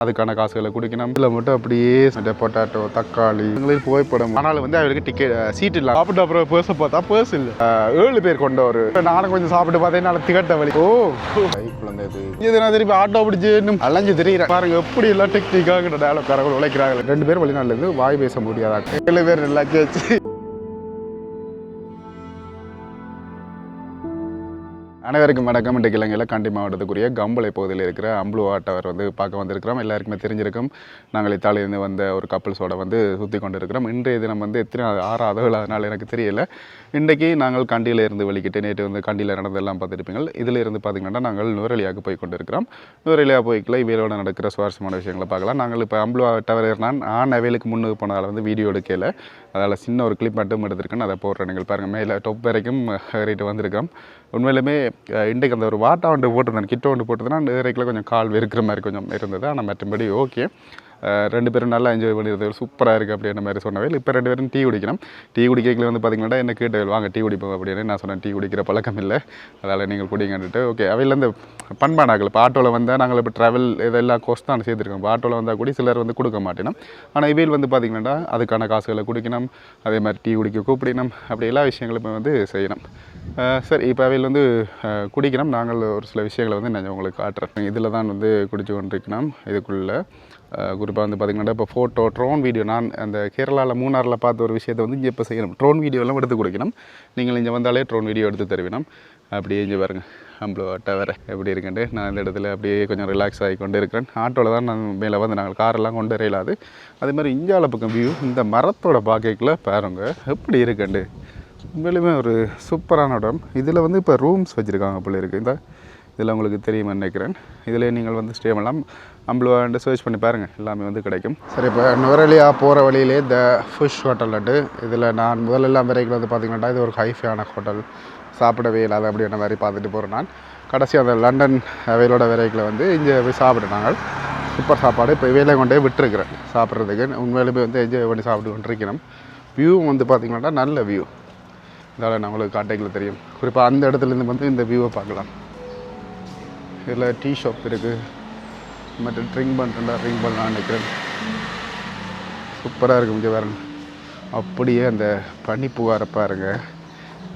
அதுக்கான காசுகளை குடிக்கணும். இதில் மட்டும் அப்படியே பொட்டாட்டோ தக்காளி எங்களுக்கு புகைப்படம். ஆனாலும் வந்து அவருக்கு டிக்கெட் சீட் இல்லை. சாப்பிட்டு அப்புறம் பேர்ஸை பார்த்தா பேர்ஸ் இல்லை. 7 பேர் கொண்ட ஒரு நானும் கொஞ்சம் சாப்பிட்டு பார்த்தேன். என்னால் திகட்ட வழி. ஓ குழந்தைது இது நான் திருப்பி ஆட்டோ பிடிச்சி இன்னும் அலைஞ்சு தெரியுறேன் பாருங்க. எப்படி எல்லாம் டெக்னிக்காக டயலாக் காரர்கள் உழைக்கிறாங்க. 2 பேர் வெளிநாட்டிலேருந்து வாய் பேச முடியாதாங்க. 7 பேர் நல்லா கேச்சு. அனைவருக்கும் வணக்கம். இன்றைக்கு இலங்கையில் கண்டி மாவட்டத்துக்குரிய கம்பளை பகுதியில் இருக்கிற அம்புலுவா டவர் வந்து பார்க்க வந்திருக்கிறோம். எல்லாருக்குமே தெரிஞ்சிருக்கும். நாங்கள் இத்தாலியிலேருந்து வந்த ஒரு கப்பல்ஸோட வந்து சுற்றி கொண்டு இருக்கிறோம். இன்றைய தினம் வந்து எத்தனை 6 அதனால் எனக்கு தெரியலை. இன்றைக்கி நாங்கள் கண்டியில் இருந்து வெளிக்கிட்டு நேற்று வந்து கண்டியில் நடந்ததெல்லாம் பார்த்துருப்பீங்க. இதில் இருந்து பார்த்திங்கன்னா நாங்கள் நுவரெலியாவுக்கு போய் கொண்டு இருக்கிறோம். நுவரெலியா போய்க்கல இவையோட நடக்கிற சுவாரஸ்யமான விஷயங்களை பார்க்கலாம். நாங்கள் இப்போ அம்புலுவா டவர் நான் அவைலுக்கு முன்னுக்கு போனதால் வந்து வீடியோ எடுக்கல. அதில் சின்ன ஒரு கிளிப் மட்டும் எடுத்திருக்கேன்னு அதை போடுறேன். நீங்கள் பாருங்கள், மேலே டொப் வரைக்கும் ஏறிட்டு வந்திருக்கோம். உண்மையிலுமே இன்றைக்கு அந்த ஒரு வாட்டா ஒன்று போட்டிருந்தேன், கிட்ட ஒன்று போட்டிருந்தேன். இறைக்கில் கொஞ்சம் கால் வெறுக்கிற மாதிரி கொஞ்சம் இருந்தது. ஆனால் மற்றபடி ஓகே. 2 பேரும் நல்லா என்ஜாய் பண்ணிடுறது, சூப்பராக இருக்குது அப்படின்ற மாதிரி சொன்னவே. இப்போ 2 பேரும் டீ குடிக்கணும். டீ குடிக்கல வந்து பார்த்திங்கன்னா என்ன கேட்டு வாங்க டீ குடிப்போம் அப்படின்னு நான் சொன்னேன். டீ குடிக்கிற பழக்கம் இல்லை, அதால் நீங்கள் குடிங்கன்ட்டு ஓகே. அவையில் இந்த பண்பானாக்கள் இப்போ ஆட்டோவில் வந்தால் நாங்கள் இப்போ ட்ராவல் இதெல்லாம் கோஸ்ட் தான் சேர்த்துருக்கோம். இப்போ ஆட்டோவில் வந்தால் கூட சிலர் வந்து கொடுக்க மாட்டேனோம். ஆனால் இவையில் வந்து பார்த்திங்கன்னா அதுக்கான காசுகளை குடிக்கணும், அதே மாதிரி டீ குடிக்க கூப்பிடணும், அப்படி எல்லா விஷயங்களுமே வந்து செய்யணும். சரி, இப்போ அவையில் வந்து குடிக்கணும். நாங்கள் ஒரு சில விஷயங்களை வந்து நான் உங்களுக்கு காட்டுறேன். இதில் தான் வந்து குடிச்சு கொண்டிருக்கணும். இதுக்குள்ளே குறிப்பாக வந்து பார்த்திங்கன்னா இப்போ ஃபோட்டோ ட்ரோன் வீடியோ நான் அந்த கேரளாவில் மூணாரில் பார்த்த ஒரு விஷயத்தை வந்து இங்கே இப்போ செய்யணும். ட்ரோன் வீடியோலாம் எடுத்து கொடுக்கணும். நீங்கள் இங்கே வந்தாலே ட்ரோன் வீடியோ எடுத்து தருவினோம். அப்படியே இங்கே பாருங்கள் அம்புலுவா டவர் எப்படி இருக்குன்ட்டு. நான் இந்த இடத்துல அப்படியே கொஞ்சம் ரிலாக்ஸ் ஆகி கொண்டு இருக்கிறேன். ஆட்டோவில் தான் நான் மேலே வந்து நாங்கள் காரெல்லாம் கொண்டு வரையிலாது. அதே மாதிரி இஞ்சால பக்கம் வியூ இந்த மரத்தோட பார்க்கல பாருங்க எப்படி இருக்குண்டு. உண்மையிலுமே ஒரு சூப்பரான இடம். இதில் வந்து இப்போ ரூம்ஸ் வச்சுருக்காங்க போல இருக்குது. இந்த இதில் உங்களுக்கு தெரியுமா நினைக்கிறேன். இதில் நீங்கள் வந்து ஸ்டே பண்ணலாம். அம்புலுவான்ட்டு சர்ச் பண்ணி பாருங்கள், எல்லாமே வந்து கிடைக்கும். சரி, இப்போ நுவரெலியா போகிற வழியிலே இந்த ஃபிஷ் ஹோட்டல்ட்டு இதில் நான் முதலெல்லாம் வரைக்கும் வந்து பார்த்திங்கன்னா இது ஒரு ஹைஃபையான ஹோட்டல், சாப்பிடவே இல்லாத அப்படின்ற மாதிரி பார்த்துட்டு போகிறேன். நான் கடைசி அந்த லண்டன் வெயிலோட விரைக்கில் வந்து இங்கே போய் சாப்பிட்டு நாங்கள் சூப்பர் சாப்பாடு இப்போ வேலை கொண்டே விட்டுருக்கிறேன் சாப்பிட்றதுக்கு. உண்மையிலுமே வந்து என்ஜாய் பண்ணி சாப்பிட்டு கொண்டிருக்கிறோம். வியூ வந்து பார்த்திங்கன்னா நல்ல வியூ. இதால் நம்மளுக்கு காட்டைகளை தெரியும். குறிப்பாக அந்த இடத்துலேருந்து வந்து இந்த வியூவை பார்க்கலாம். இதில் டீ ஷாப் இருக்குது, மற்ற ட்ரிங்க் பண்ணலாம் நினைக்கிறேன். சூப்பராக இருக்கும். இங்கே பாருங்க, அப்படியே அந்த பனிப்புகாரை பாருங்க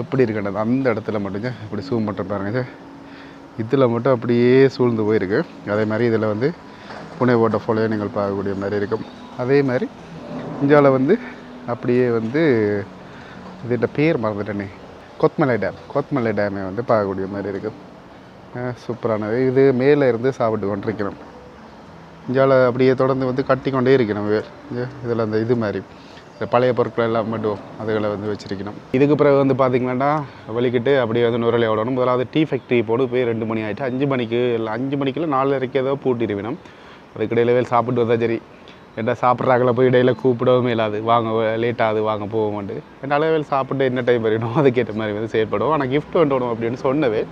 எப்படி இருக்குன்றது. அந்த இடத்துல மட்டும் இப்படி சூம் பண்ணுற பாருங்க. இதில் மட்டும் அப்படியே சூழ்ந்து போயிருக்கு. அதே மாதிரி இதில் வந்து புனே வாட்டர்ஃபாலையும் நீங்கள் பார்க்கக்கூடிய மாதிரி இருக்கும். அதே மாதிரி இந்தியாவில் வந்து அப்படியே வந்து இதுகிட்ட பேர் மறந்துட்டேனே, கொத்மலை டேமை வந்து பார்க்கக்கூடிய மாதிரி இருக்கும். சூப்பரானது. இது மேலே இருந்து சாப்பிட்டு கொண்டிருக்கிறோம். இந்தியாவில் அப்படியே தொடர்ந்து வந்து கட்டி கொண்டே இருக்கணும். இதில் அந்த இது மாதிரி இந்த பழைய பொருட்கள் எல்லாம் மட்டும் அதுகளை வந்து வச்சுருக்கணும். இதுக்கு பிறகு வந்து பார்த்திங்கன்னா வலிக்கிட்டு அப்படியே வந்து நுவரெலியா விடணும். முதலாவது டீ ஃபேக்ட்ரி போடு போய் 2 மணி ஆகிட்டு 5 மணிக்கு இல்லை 5 மணிக்குள்ள 4:30 ஏதோ பூட்டிடுவினோம். அதுக்கு இடையில சாப்பிட்டு வந்தால் சரி, என்ன சாப்பிட்றாங்கள போய் இடையில கூப்பிடவும் இல்லாது, வாங்க லேட்டாகுது வாங்க போவோம்ட்டு. என்னால் சாப்பிட்டு என்ன டைம் வரையணும் அதுக்கேற்ற மாதிரி வந்து செயல்படும். ஆனால் கிஃப்ட் வேண்டணும் அப்படின்னு சொன்னவே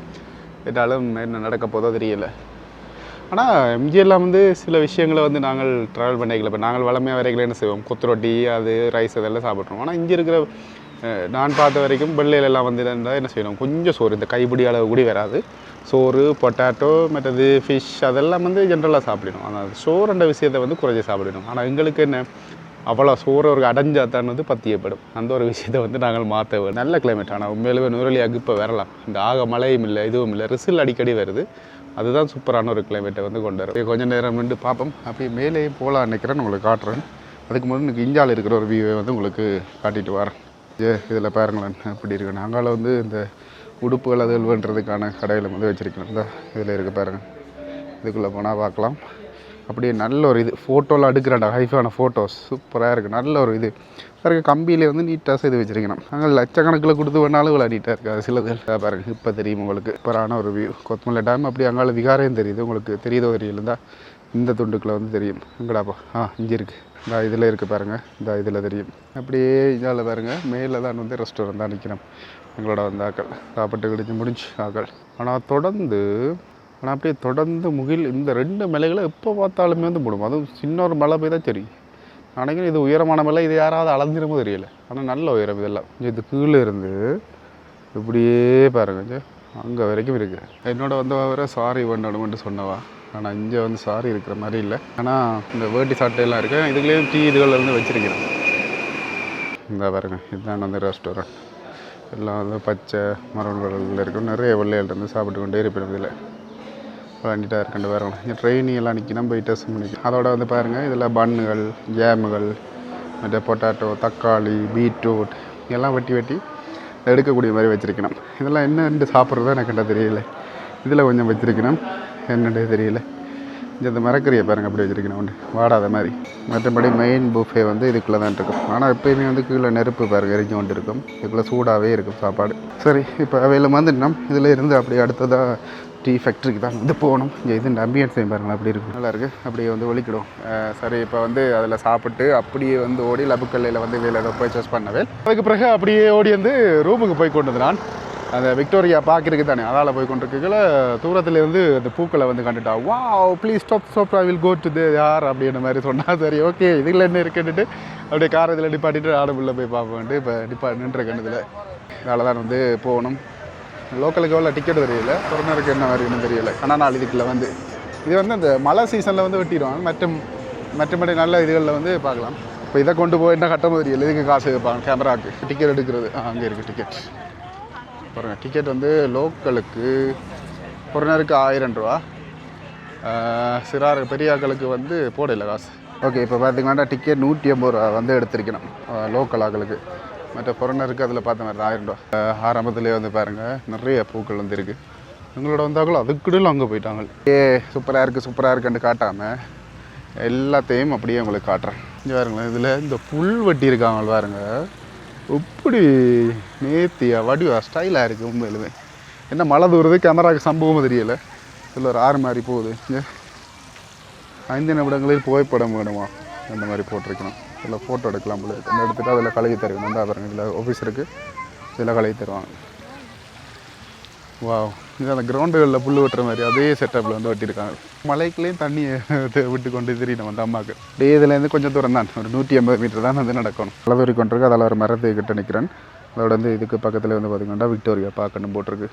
என்னாலும் என்ன நடக்க போதோ தெரியலை. ஆனால் எம்ஜிஎல்லாம் வந்து சில விஷயங்களை வந்து நாங்கள் ட்ராவல் பண்ணிக்கல. இப்போ நாங்கள் வளமையாக வரைக்கும் என்ன செய்வோம், கொத்து ரொட்டி அது ரைஸ் அதெல்லாம் சாப்பிட்றோம். ஆனால் இங்கே இருக்கிற நான் பார்த்த வரைக்கும் வெள்ளையிலெல்லாம் வந்து இருந்தால் என்ன செய்யணும், கொஞ்சம் சோறு இந்த கைப்பிடி அளவு கூட வராது. சோறு பொட்டாட்டோ மற்றது ஃபிஷ் அதெல்லாம் வந்து ஜென்ரலாக சாப்பிடணும். ஆனால் சோறுன்ற விஷயத்தை வந்து குறைஞ்சி சாப்பிடணும். ஆனால் எங்களுக்கு என்ன அவ்வளோ சோறு ஒரு அடைஞ்சாத்தான் வந்து பத்தியப்படும். அந்த ஒரு விஷயத்தை வந்து நாங்கள் மாற்ற வேண்டும். நல்ல கிளைமேட். ஆனால் உண்மையிலுமே நுவரெலியாவுக்கு இப்போ வரலாம். இந்த மழையும் இல்லை எதுவும் இல்லை, ரிசில் அடிக்கடி வருது. அதுதான் சூப்பரான ஒரு கிளைமேட்டை வந்து கொண்டு வரும். கொஞ்சம் நேரம் நின்று பார்ப்போம். அப்படியே மேலேயே போகலாம் நினைக்கிறேன், உங்களுக்கு காட்டுறேன். அதுக்கு முன்னாடி எனக்கு இந்தியாவில் இருக்கிற ஒரு வியூவை வந்து உங்களுக்கு காட்டிட்டு வரேன். இதில் பாருங்களேன் எப்படி இருக்கு. நாங்கள் வந்து இந்த உடுப்புகள் அதுன்றதுக்கான கடையில் வந்து வச்சுருக்கோம். இந்த இதில் இருக்குது பாருங்கள். இதுக்குள்ளே போனால் பார்க்கலாம். அப்படியே நல்ல ஒரு இது ஃபோட்டோவில் எடுக்கிறாண்டா, ஹைஃபான ஃபோட்டோஸ் சூப்பராக இருக்குது. நல்ல ஒரு இது பாருங்கள். கம்பியிலே வந்து நீட்டாக செய்து வச்சுருக்கணும். நாங்கள் லட்சக்கணக்கில் கொடுத்து வேணாலும் இவ்வளோ நீட்டாக இருக்காது சிலது. பாருங்கள் இப்போ தெரியும் உங்களுக்கு சூப்பரான ஒரு வியூ. கொத்மலை டேம் அப்படி அங்கால விகாரையும் தெரியுது. உங்களுக்கு தெரியுதோ தெரியல, இந்த துண்டுக்குள்ளே வந்து தெரியும். எங்கடாப்பா இங்கே இருக்குது, இந்த இதில் இருக்குது பாருங்கள், இந்த இதில் தெரியும். அப்படியே இதால் பாருங்கள், மேலே தான் வந்து ரெஸ்டாரண்ட் தான் நிற்கணும். எங்களோட வந்து ஆக்கள் சாப்பிட்டு கிடிச்சு முடிஞ்சு ஆக்கள். ஆனால் அப்படியே தொடர்ந்து முகில் இந்த 2 மலைகளை எப்போ பார்த்தாலுமே வந்து போடும். அதுவும் சின்ன ஒரு மலை போய் தான் சரி. நினைக்கிறேன் இது உயரமான மலை, இது யாராவது அளந்திரமோ தெரியல. ஆனால் நல்ல உயரம் இதெல்லாம். இது கீழே இருந்து இப்படியே பாருங்க அங்கே வரைக்கும் இருக்குது. என்னோட வந்தவரை சாரி பண்ணணும்னு சொன்னவா ஆனால் இங்கே வந்து சாரி இருக்கிற மாதிரி இல்லை. ஆனால் இந்த வேட்டி சட்டையெல்லாம் இருக்குது. இதுலேயும் டீ இதுகளில் வந்து வச்சுருக்கிறேன். இந்த பாருங்க, இதுதான் வந்து ரெஸ்டாரண்ட். எல்லாம் வந்து பச்சை மரங்கள் இருக்கும். நிறைய வெள்ளைகள் இருந்து சாப்பிட்டு கொண்டே இருப்பேன். இதில் விளாண்டிட்டாக இருக்கண்டு வேறு இங்கே ட்ரெயினி எல்லாம் நிற்கணும் போய் டெஸ்ட் பண்ணிக்கலாம். அதோட வந்து பாருங்கள், இதில் பன்னுகள், ஜாமுகள், மற்ற பொட்டாட்டோ, தக்காளி, பீட்ரூட் எல்லாம் வெட்டி எடுக்கக்கூடிய மாதிரி வச்சுருக்கணும். இதெல்லாம் என்னென்று சாப்பிட்றதோ எனக்கு தெரியல. இதில் கொஞ்சம் வச்சுருக்கணும், என்னென்னே தெரியல. இந்த மரக்கறியை பாருங்கள் அப்படி வச்சுருக்கணும் ஒன்று வாடாத மாதிரி. மற்றபடி மெயின் புஃபே வந்து இதுக்குள்ளே தான் இருக்கும். ஆனால் எப்போயுமே வந்து கீழே நெருப்பு பாருங்கள் எரிஞ்சு கொண்டு இருக்கும். இதுக்குள்ளே சூடாகவே இருக்கும் சாப்பாடு. சரி, இப்போ அவையில் வந்துட்டோம். இதில் இருந்து அப்படி அடுத்ததாக டீ ஃபேக்ட்ரிக்கு தான் வந்து போகணும். இங்கே இது ஆம்பியன்ஸ் பாருங்கள் அப்படி இருக்கும், நல்லாயிருக்கு. அப்படியே வந்து ஒழிக்கிடும். சரி, இப்போ வந்து அதில் சாப்பிட்டு அப்படியே வந்து ஓடி லபுக்கல்லையில் வந்து வேலை ஏதோ பர்ச்சேஸ் பண்ணவே. அதுக்கு பிறகு அப்படியே ஓடி வந்து ரூமுக்கு போய் கொண்டு வந்து நான் அந்த விக்டோரியா பார்க்குறதுக்கு தானே அதால் போய் கொண்டிருக்கல. தூரத்துலேருந்து அந்த பூக்களை வந்து கண்டுட்டா, wow please stop I will go to the yard அப்படின்ற மாதிரி சொன்னால், சரி ஓகே இதில் என்ன இருக்குன்னுட்டு அப்படியே கார் இதில் நிப்பாட்டிட்டு ஆடம்புள்ள போய் பார்ப்போன்ட்டு இப்போ நின்றுருக்கேன். இதில் இதால் தான் வந்து போகணும். லோக்கலுக்கு எவ்வளோ டிக்கெட் தெரியல, கொரோனாருக்கு என்ன மாதிரின்னு தெரியல. ஆனால் நாள் இதுக்குள்ள வந்து இது வந்து அந்த மழை சீசனில் வந்து வெட்டிடுவாங்க. மற்றபடி நல்ல இதுகளில் வந்து பார்க்கலாம். இப்போ இதை கொண்டு போய் என்ன கட்ட தெரியல. இதுக்கு காசு வைப்பாங்க கேமராவுக்கு டிக்கெட் எடுக்கிறது. அங்கே இருக்குது டிக்கெட் பாருங்கள். டிக்கெட் வந்து லோக்கலுக்கு கொரோனாருக்கு 1000 ரூபா, சிறார் பெரியாக்களுக்கு வந்து போடல காசு. ஓகே, இப்போ பார்த்தீங்கன்னா டிக்கெட் 180 ரூபா வந்து எடுத்திருக்கணும் லோக்கல் ஆக்களுக்கு. மற்ற கொரோனருக்கு அதில் பார்த்த மாதிரி 1000 ரூபா. ஆரம்பத்துலேயே வந்து பாருங்கள் நிறைய பூக்கள் வந்து இருக்குது. எங்களோட வந்தாங்களும் அதுக்குள்ள அங்கே போயிட்டாங்க. சூப்பராக இருக்குன்னு காட்டாமல் எல்லாத்தையும் அப்படியே உங்களுக்கு காட்டுறேன். இங்கே பாருங்களேன், இதில் இந்த புல் வெட்டி இருக்காங்க பாருங்கள். இப்படி நேர்த்தியாக வடிவா ஸ்டைலாக இருக்குது உண்மையிலுமே. என்ன மழை தூருது, கேமராவுக்கு சம்பவமும் தெரியலை. இதில் ஒரு ஆறு மாதிரி போகுது. இங்கே 5 நிமிடங்களில் புகைப்படம் வேணுமா அந்த மாதிரி போட்டிருக்கணும். இதில் ஃபோட்டோ எடுக்கலாம் போல இருக்குது. எடுத்துகிட்டு அதில் கழுவி தருவேன். வந்து பாருங்க, இதில் ஆஃபீஸ் இருக்குது, இதில் கழுவி தருவாங்க. வா, இது அந்த கிரவுண்டுகளில் புல் வெட்டுற மாதிரி அதே செட்டப்பில் வந்து வெட்டியிருக்காங்க. மலைக்குள்ளேயும் தண்ணியை விட்டு கொண்டு தெரியணும் வந்து அம்மாவுக்கு. இதுலேருந்து கொஞ்சம் தூரம் தான், ஒரு 150 மீட்டர் தான் வந்து நடக்கணும். அளவுரி கொண்டிருக்கு. அதில் ஒரு மரத்தை கிட்ட நிற்கிறேன். அதோட வந்து இதுக்கு பக்கத்தில் வந்து பார்த்திங்கன்னா விக்டோரியா பார்க்கணும் போட்டிருக்கு.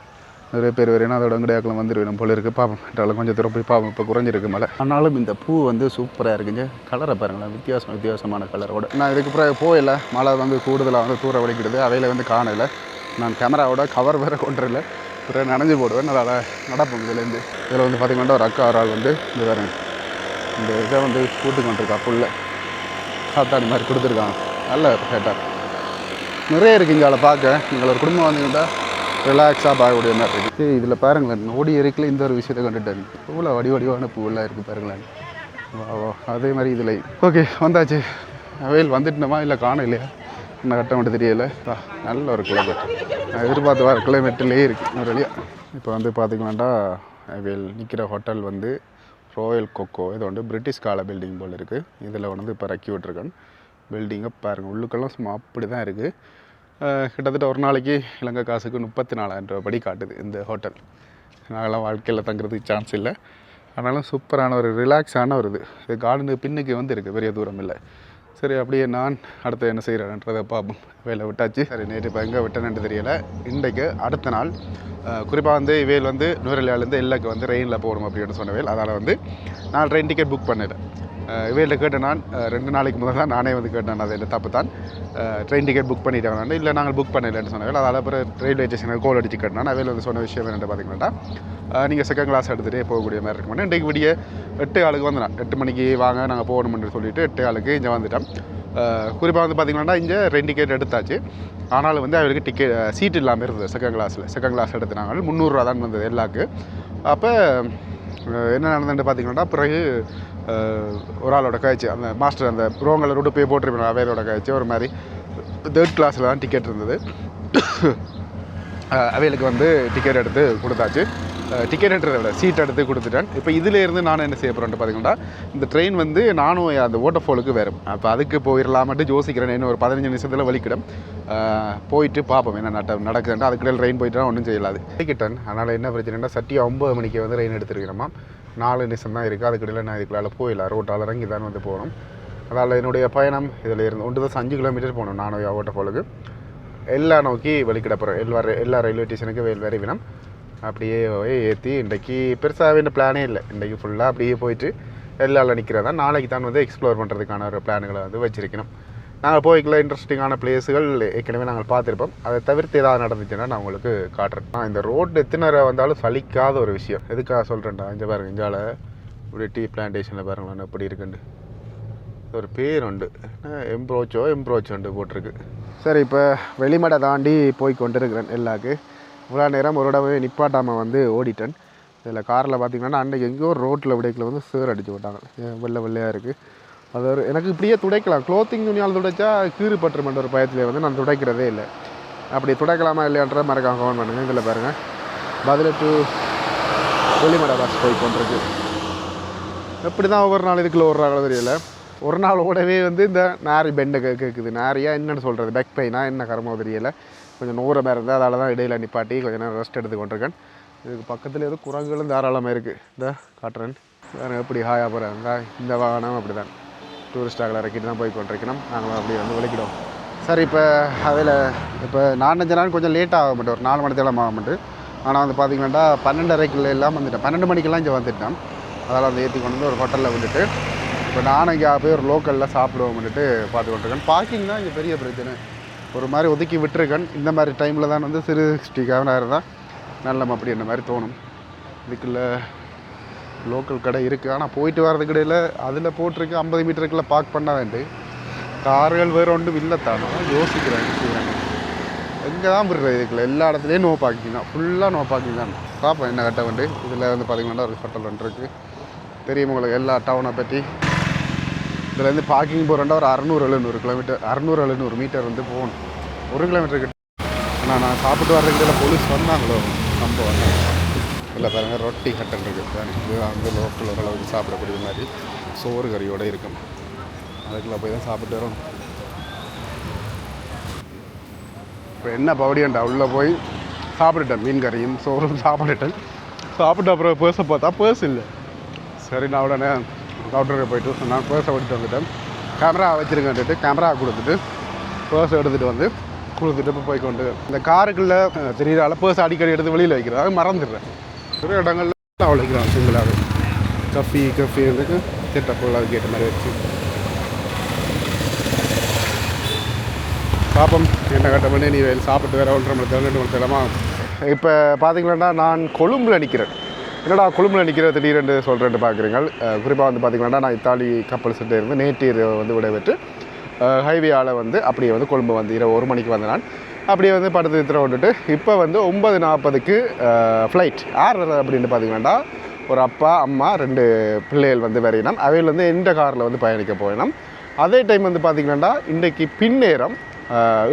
நிறைய பேர் வரையினா அதோட அங்கடையாக்கில் வந்துருவேன் போல இருக்குது. பார்ப்போம், என்னால் கொஞ்சம் தூரம் போய் பார்ப்போம். இப்போ குறைஞ்சிருக்கு மழை. ஆனாலும் இந்த பூ வந்து சூப்பராக இருக்குங்க. கலரை பாருங்களேன், வித்தியாசமான கலரோட. நான் இதுக்கு பிறகு போயில, மழை வந்து கூடுதலாக வந்து தூர வலிக்கிடுது. அவையில் வந்து காணலை. நான் கேமராவோட கவர் வேறு கொண்டுல பிறகு நனைஞ்சு போடுவேன். அதனால் நடப்போம். இதுலேருந்து இதில் வந்து பார்த்திங்கன்னா ஒரு அக்கா ஒரு ஆள் வந்து இது பாருங்க, இந்த இதை வந்து கூட்டு கொண்டிருக்கா புல்ல சாத்தாடி மாதிரி கொடுத்துருக்காங்க. நல்ல கேட்டால் நிறைய இருக்குது இங்கே. அதை பார்க்க நீங்கள் ஒரு குடும்பம் வந்தீங்கன்னா ரிலாக்ஸாக பார்க்கக்கூடிய மாதிரி இருக்குது. இதில் பாருங்களேன், ஓடி எரிக்கல இந்த ஒரு விஷயத்தை கண்டுட்டாங்க. பூவில் வடிவான பூவெல்லாம் இருக்குது பாருங்களேன். வா, அதே மாதிரி இதில் ஓகே வந்தாச்சு. வெயில் வந்துட்டுனோமா இல்லை காண இல்லையா என்ன கட்ட மட்டும் தெரியலை. நல்ல ஒரு கிளைமேட். நான் எதிர்பார்த்து வர கிளைமேட்டிலே இருக்குது ஒரு வழியாக. இப்போ வந்து பார்த்திங்கன்னா வெயில் நிற்கிற ஹோட்டல் வந்து ராயல் கொக்கோ. இது வந்து பிரிட்டிஷ் கால பில்டிங் போல் இருக்குது. இதில் வந்து இப்போ ரக்கி விட்ருக்கேன். பில்டிங்கை பாருங்கள், உள்ளுக்கெல்லாம் சும்மா அப்படி தான் இருக்குது. கிட்டத்தட்ட ஒரு நாளைக்கு இலங்கை காசுக்கு 34,000 ரூபா படி காட்டுது இந்த ஹோட்டல். நாங்களாம் வாழ்க்கையில் தங்குறதுக்கு சான்ஸ் இல்லை. ஆனாலும் சூப்பரான ஒரு ரிலாக்ஸான ஒரு இது கார்டனுக்கு பின்னுக்கு வந்து இருக்குது, பெரிய தூரம் இல்லை. சரி, அப்படியே நான் அடுத்து என்ன செய்கிறேன்றதை பார்ப்போம். வேலை விட்டாச்சு. சரி, நேற்று இப்போ எங்கே விட்டேன்னு தெரியலை. இன்றைக்கு அடுத்த நாள் குறிப்பாக வந்து இவையில் வந்து நூரெலியாலேருந்து எல்லாக்கு வந்து ரெயினில் போகணும் அப்படின்னு சொன்னவேல். அதனால் வந்து நான் ட்ரெயின் டிக்கெட் புக் பண்ணிட்டேன். இவையில் கேட்டேன் நான் 2 நாளைக்கு முதல் தான் நானே வந்து கேட்டேன். அது இல்லை தப்பு தான். ட்ரெயின் டிக்கெட் புக் பண்ணிட்டேன் நான். இல்லை நாங்கள் புக் பண்ணலைன்னு சொன்னவேல். அதனால் அப்புறம் ரயில்வே ஸ்டேஷனுக்கு கோல் அடிச்சு கேட்டேன். அவையில் வந்து சொன்ன விஷயம் என்னென்னு பார்த்தீங்கன்னா, நீங்கள் செகண்ட் கிளாஸ் எடுத்துகிட்டே போகக்கூடிய மாதிரி இருக்கும். இன்றைக்கு விடிய 8 ஆளுக்கு வந்து நான் 8 மணிக்கு வாங்க நாங்கள் போகணும்னு சொல்லிவிட்டு 8 ஆளுக்கு இங்கே வந்துட்டோம். குறிப்பாக வந்து பார்த்திங்கன்னா இங்கே 2 டிக்கெட் எடுத்தாச்சு. ஆனாலும் வந்து அவருக்கு டிக்கெட் சீட் இல்லாமல் இருந்தது. Second class எடுத்துனாங்க. 300 ரூபா தான் வந்தது எல்லாருக்கு. அப்போ என்ன நடந்துட்டு பார்த்திங்கன்னா, பிறகு ஒரு ஆளோட காய்ச்சி அந்த மாஸ்டர் அந்த ரோங்களை விட்டு போய் போட்டிருப்பேன். அவையோட காய்ச்சி ஒரு மாதிரி 3rd கிளாஸில் தான் டிக்கெட் இருந்தது. அவைகளுக்கு வந்து டிக்கெட் எடுத்து கொடுத்தாச்சு. டிக்கெட்ன்றதை விட சீட் எடுத்து கொடுத்துட்டேன். இப்போ இதிலேருந்து நானும் என்ன செய்ய போகிறேன்ட்டு பார்த்திங்கன்னா, இந்த ட்ரெயின் வந்து நானும் அந்த ஓட்டர்ஃபாலுக்கு வரும். அப்போ அதுக்கு போயிடலாமட்டு யோசிக்கிறேன். இன்னும் ஒரு 15 நிமிஷத்தில் வலிக்கிடும். போயிட்டு பார்ப்போம் என்ன நடக்குதுன்ட்டு. அதுக்கிடையில் ட்ரெயின் போயிட்டா ஒன்றும் செய்யலாது. டிக்கெட்டன் அதனால் என்ன பிரச்சனைனா, சட்டியாக 9 மணிக்கு வந்து ட்ரெயின் எடுத்துருக்கிறோமா. 4 நிமிஷம் தான் இருக்குது. அதுக்கிடையில் நான் இதுக்குள்ளால் போயிடலாம். ரோட்டால் இறங்கி தான் வந்து போகணும். அதனால் என்னுடைய பயணம் இதில் இருந்து 5 கிலோமீட்டர் போகணும் நானும் ஓட்டர்ஃபாலுக்கு. எல்லா நோக்கி வலிக்கிட போகிறேன். எல்லா ரயில்வே ஸ்டேஷனுக்கு வேறு வினம். அப்படியே ஏற்றி இன்றைக்கி பெருசாக என்ன பிளானே இல்லை. இன்றைக்கி ஃபுல்லாக அப்படியே போயிட்டு எல்லாரும் நிற்கிறதா. நாளைக்கு தான் வந்து எக்ஸ்ப்ளோர் பண்ணுறதுக்கான ஒரு பிளான்களை வந்து வச்சுருக்கணும். நாங்கள் போய்க்குள்ள இன்ட்ரெஸ்டிங்கான பிளேஸுகள் ஏற்கனவே நாங்கள் பார்த்துருப்போம். அதை தவிர்த்து ஏதாவது நடந்துச்சுன்னா நான் உங்களுக்கு காட்டுறேன். இந்த ரோடு எத்தனை வந்தாலும் சலிக்காத ஒரு விஷயம். எதுக்காக சொல்கிறேன்டா, இங்கே பாருங்கள், இங்கால இப்படி டீ பிளான்டேஷனில் பாருங்களேன் எப்படி இருக்குண்டு. ஒரு பேர் உண்டு, எம்ப்ரோச்சோண்டு போட்டிருக்கு. சரி, இப்போ வெளிமடை தாண்டி போய் கொண்டு இருக்கிறேன். எல்லாருக்கும் இவ்வளோ நேரம் ஒரு இடமே நிப்பாட்டாமல் வந்து ஓடிட்டேன். இதில் காரில் பார்த்திங்கன்னா அன்றைக்கி எங்கேயோ ரோட்டில் விடைக்கில் வந்து சேர் அடித்து விட்டாங்க. வெள்ளையாக இருக்குது. அது ஒரு எனக்கு இப்படியே துடைக்கலாம், க்ளோத்திங் துணியால் துடைச்சா கீறு பற்றுமென்ற ஒரு பயத்தில் வந்து நான் துடைக்கிறதே இல்லை. அப்படி துடைக்கலாமா இல்லையான்ற மறக்காம கமெண்ட் பண்ணுங்கள். இதில் பாருங்கள், பதில் டு வெளிமடை பஸ் போய் கொண்டிருக்கு. எப்படி தான் ஒவ்வொரு நாள் இதுக்குள்ளே ஓடுறாங்களோ தெரியல. ஒரு நாள் ஓடவே வந்து இந்த நாரி பெண்டை கேட்குது. நாரியா என்னென்னு சொல்கிறது, பேக் பெயினா என்ன கரமோ தெரியலை. கொஞ்சம் நூறமாக இருந்தால் அதால் தான் இடையில் நிப்பாட்டி கொஞ்சம் நேரம் ரெஸ்ட் எடுத்து கொண்டிருக்கேன். இதுக்கு பக்கத்தில் எதுவும் குரங்குகளும் தாராளமாக இருக்குது. இந்த காட்டுறேன் வேறு எப்படி ஹாயாக போகிறாங்க. இந்த வாகனம் அப்படி தான் டூரிஸ்டாக இறக்கிட்டு தான் போய் கொண்டிருக்கணும். நாங்களும் அப்படி வந்து விளக்கிடுவோம். சரி, இப்போ அதில் இப்போ நான் நாள் கொஞ்சம் லேட்டாக ஆக மாட்டேன், ஒரு 4 மணி தேவை ஆக மாட்டேன். ஆனால் வந்து பார்த்திங்கன்னா 12:30 எல்லாம் வந்துட்டேன். 12 மணிக்கெல்லாம் இங்கே வந்துட்டேன். அதெல்லாம் வந்து ஏற்றி கொண்டு வந்து ஒரு ஹோட்டலில் வந்துட்டு இப்போ நானும் இங்கே போய் ஒரு லோக்கலில் சாப்பிடுவோம் வந்துட்டு பார்த்து கொண்டிருக்கேன். பார்க்கிங் தான் இங்கே பெரிய பிரச்சனை. ஒரு மாதிரி ஒதுக்கி விட்டுருக்கேன். இந்த மாதிரி டைமில் தான் வந்து சிறு ஸ்டிக்காக இருந்தால் நல்ல அப்படி என்ன மாதிரி தோணும். இதுக்குள்ள லோக்கல் கடை இருக்குது. ஆனால் போயிட்டு வர்றதுக்கு இடையில் அதில் போட்டிருக்கு 50 மீட்டருக்குள்ளே பார்க் பண்ண வேண்டு. கார்கள் வேறு ஒன்றும் இல்லைத்தானோ யோசிக்கிறேன். எங்கே தான் விடுறது இதுக்குள்ள எல்லா இடத்துலையும் நோ பார்க்கிங் தான், ஃபுல்லாக நோ பார்க்கிங் தான். பார்ப்போம் என்ன கட்ட வேண்டு. இதில் வந்து பார்த்திங்கன்னா ஒரு ஹோட்டல் ஒன்று இருக்குது. தெரியும் உங்களுக்கு எல்லா டவுனை பற்றி. இதுலேருந்து பார்க்கிங் போகிறோன்னா ஒரு 600-700 கிலோமீட்டர், 600-700 மீட்டர் வந்து போகணும். 1 கிலோமீட்டருக்கு. ஆனால் நான் சாப்பிட்டு வர்றதுக்கு போலீஸ் வந்தாங்களோ நம்ம வந்தேன். இல்லை பாருங்கள், ரொட்டி ஹட்டல் இருக்குது. இது வந்து லோக்கல் ஓரளவுக்கு சாப்பிடக்கூடிய மாதிரி சோறு கறியோடு இருக்கும். அதுக்குள்ளே போய் தான் சாப்பிட்டு வரோம். இப்போ என்ன பவடியண்டா உள்ளே போய் சாப்பிட்டுட்டேன். மீன் கறியும் சோறும் சாப்பிட்டுட்டேன். சாப்பிட்டு அப்புறம் பேர்ஸை பார்த்தா பேர்ஸ் இல்லை. சரி, நான் உடனே கவுண்டருக்கு போய்ட்டு நான் பேர்ஸை விட்டுட்டு வந்துட்டேன். கேமரா வச்சுருக்கேன்ட்டு கேமரா கொடுத்துட்டு பேர்ஸை எடுத்துகிட்டு வந்து கொடுத்துட்டு இப்போ போய் கொண்டு இந்த காருக்குள்ளே தெரியாத பேர்ஸ் அடிக்கடி எடுத்து வெளியில் வைக்கிறதாக மறந்துடுறேன். ஒரு இடங்கள்ல அவ்வளோ வைக்கிறான் சிங்கிளாக. கஃபி இருக்கு, திட்டப்பொருள் அதுக்கு ஏற்ற மாதிரி வச்சு பாப்பம் என்ன கட்ட பண்ணி நீ சாப்பிட்டு வேறு 1.5 மணி 2 மணி தேரமா. இப்போ பார்த்திங்கன்னா நான் கொழும்பில் நிற்கிறேன். என்னடா கொழும்பில் நிற்கிற திடீரென்று சொல்கிறேன்ட்டு பார்க்குறீங்க. குறிப்பாக வந்து பார்த்திங்கன்னா நான் இத்தாலி கப்பல் செட்டு இருந்து நேற்று வந்து விடைபெற்று ஹைவேயால் வந்து அப்படியே வந்து கொழும்பு வந்து இரவு 1 மணிக்கு வந்து நான் அப்படியே வந்து படுத்து திரை விட்டுட்டு இப்போ வந்து 9:40க்கு ஃப்ளைட். யார் அப்படின்னு பார்த்திங்கன்னா ஒரு அப்பா அம்மா 2 பிள்ளைகள் வந்து வரையினோம். அவையில் வந்து எந்த காரில் வந்து பயணிக்க போயினோம். அதே டைம் வந்து பார்த்திங்கன்னா இன்றைக்கு பின்னேரம்